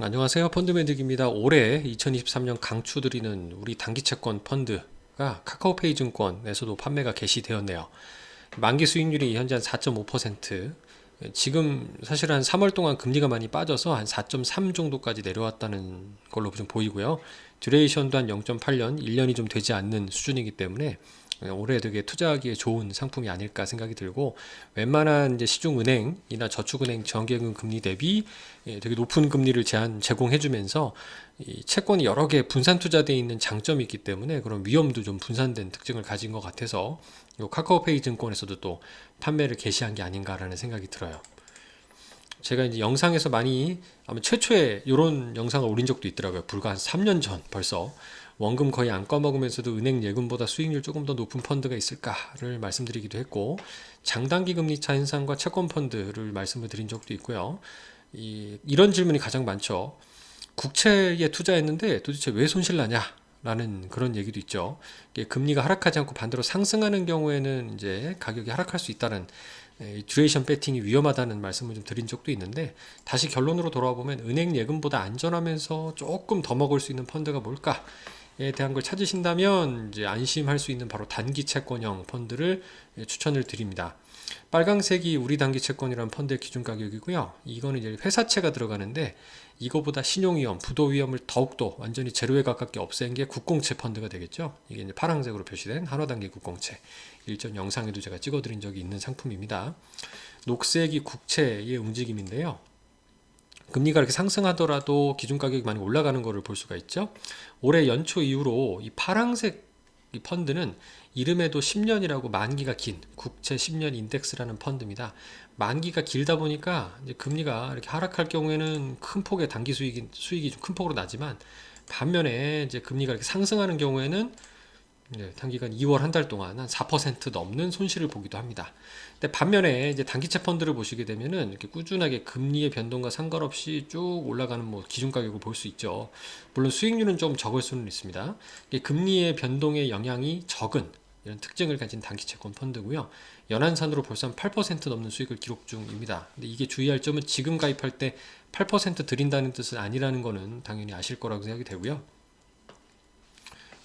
안녕하세요. 펀드매직입니다. 올해 2023년 강추드리는 우리 단기채권 펀드가 카카오페이 증권에서도 판매가 개시되었네요. 만기 수익률이 현재 한 4.5%, 지금 사실 한 3월 동안 금리가 많이 빠져서 한 4.3 정도까지 내려왔다는 걸로 좀 보이고요. 듀레이션도 한 0.8년, 1년이 좀 되지 않는 수준이기 때문에 올해 되게 투자하기에 좋은 상품이 아닐까 생각이 들고, 웬만한 이제 시중은행이나 저축은행 정기예금 금리 대비 되게 높은 금리를 제공해주면서 이 채권이 여러 개 분산 투자되어 있는 장점이 있기 때문에 그런 위험도 좀 분산된 특징을 가진 것 같아서 요 카카오페이 증권에서도 또 판매를 개시한 게 아닌가라는 생각이 들어요. 제가 이제 영상에서 많이 아마 최초에 이런 영상을 올린 적도 있더라고요. 불과 한 3년 전 벌써. 원금 거의 안 꺼먹으면서도 은행 예금보다 수익률 조금 더 높은 펀드가 있을까를 말씀드리기도 했고, 장단기 금리 차 인상과 채권 펀드를 말씀을 드린 적도 있고요. 이런 질문이 가장 많죠. 국채에 투자했는데 도대체 왜 손실 나냐? 라는 그런 얘기도 있죠. 이게 금리가 하락하지 않고 반대로 상승하는 경우에는 이제 가격이 하락할 수 있다는, 듀레이션 배팅이 위험하다는 말씀을 좀 드린 적도 있는데, 다시 결론으로 돌아와 보면 은행 예금보다 안전하면서 조금 더 먹을 수 있는 펀드가 뭘까에 대한 걸 찾으신다면 이제 안심할 수 있는 바로 단기 채권형 펀드를 추천을 드립니다. 빨강색이 우리 단기 채권이라는 펀드의 기준 가격이고요. 이거는 이제 회사채가 들어가는데, 이거보다 신용위험, 부도위험을 더욱더 완전히 제로에 가깝게 없앤 게 국공채 펀드가 되겠죠. 이게 이제 파란색으로 표시된 한화단기 국공채. 일전 영상에도 제가 찍어드린 적이 있는 상품입니다. 녹색이 국채의 움직임인데요. 금리가 이렇게 상승하더라도 기준 가격이 많이 올라가는 것을 볼 수가 있죠. 올해 연초 이후로 이 파란색 이 펀드는 이름에도 10년이라고 만기가 긴 국채 10년 인덱스라는 펀드입니다. 만기가 길다 보니까 이제 금리가 이렇게 하락할 경우에는 큰 폭의 단기 수익이 좀 큰 폭으로 나지만, 반면에 이제 금리가 이렇게 상승하는 경우에는 단기간 2월 한 달 동안 한 4% 넘는 손실을 보기도 합니다. 근데 반면에 이제 단기채 펀드를 보시게 되면은 이렇게 꾸준하게 금리의 변동과 상관없이 쭉 올라가는 뭐 기준 가격을 볼 수 있죠. 물론 수익률은 좀 적을 수는 있습니다. 이게 금리의 변동의 영향이 적은 이런 특징을 가진 단기채권 펀드고요. 연한산으로 벌써 한 8% 넘는 수익을 기록 중입니다. 근데 이게 주의할 점은 지금 가입할 때 8% 드린다는 뜻은 아니라는 거는 당연히 아실 거라고 생각이 되고요.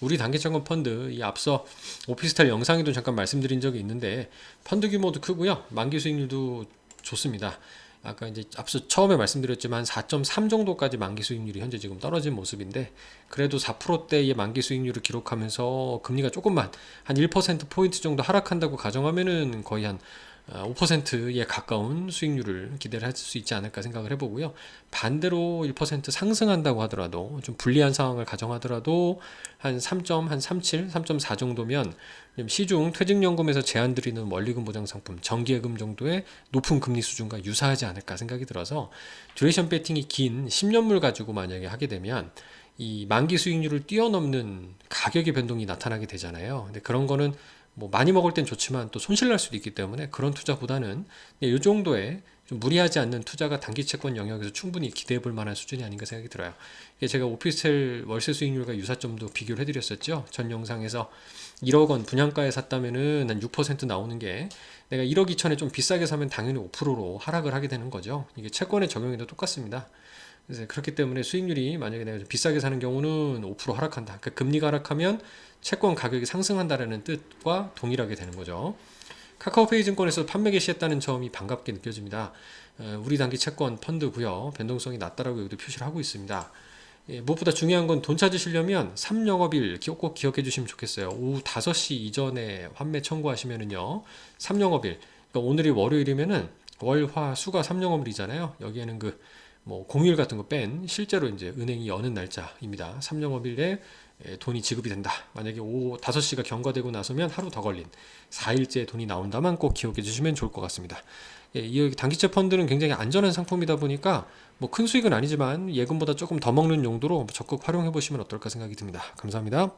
우리 단기채권 펀드, 이 앞서 오피스텔 영상에도 잠깐 말씀드린 적이 있는데, 펀드 규모도 크고요, 만기 수익률도 좋습니다. 아까 이제 앞서 처음에 말씀드렸지만 4.3 정도까지 만기 수익률이 현재 지금 떨어진 모습인데, 그래도 4%대의 만기 수익률을 기록하면서 금리가 조금만 한 1%포인트 정도 하락한다고 가정하면은 거의 한 5%에 가까운 수익률을 기대를 할 수 있지 않을까 생각을 해보고요. 반대로 1% 상승한다고 하더라도, 좀 불리한 상황을 가정하더라도 한 3.37, 3.4 정도면 시중 퇴직연금에서 제한드리는 원리금 보장 상품, 정기예금 정도의 높은 금리 수준과 유사하지 않을까 생각이 들어서, 듀레이션 배팅이 긴 10년물 가지고 만약에 하게 되면 이 만기 수익률을 뛰어넘는 가격의 변동이 나타나게 되잖아요. 근데 그런 거는 뭐 많이 먹을 땐 좋지만 또 손실 날 수도 있기 때문에, 그런 투자보다는 이 정도의 좀 무리하지 않는 투자가 단기 채권 영역에서 충분히 기대해 볼 만한 수준이 아닌가 생각이 들어요. 이게 제가 오피스텔 월세 수익률과 유사점도 비교를 해드렸었죠. 전 영상에서 1억 원 분양가에 샀다면은 한 6% 나오는 게, 내가 1억 2천에 좀 비싸게 사면 당연히 5%로 하락을 하게 되는 거죠. 이게 채권의 적용에도 똑같습니다. 그래서 그렇기 때문에 수익률이 만약에 내가 좀 비싸게 사는 경우는 5% 하락한다. 그러니까 금리가 하락하면 채권 가격이 상승한다는 뜻과 동일하게 되는 거죠. 카카오페이 증권에서 판매 개시했다는 점이 반갑게 느껴집니다. 우리 단기 채권 펀드고요. 변동성이 낮다라고 여기도 표시를 하고 있습니다. 무엇보다 중요한 건 돈 찾으시려면 3영업일 꼭 기억해 주시면 좋겠어요. 오후 5시 이전에 환매 청구하시면은요, 3영업일, 그러니까 오늘이 월요일이면은 월, 화, 수가 3영업일이잖아요. 여기에는 뭐 공휴일 같은 거 뺀 실제로 이제 은행이 여는 날짜입니다. 3영업일에 돈이 지급이 된다. 만약에 오후 5시가 경과되고 나서면 하루 더 걸린 4일째 돈이 나온다만 꼭 기억해 주시면 좋을 것 같습니다. 이 단기채 펀드는 굉장히 안전한 상품이다 보니까 뭐 큰 수익은 아니지만 예금보다 조금 더 먹는 용도로 적극 활용해 보시면 어떨까 생각이 듭니다. 감사합니다.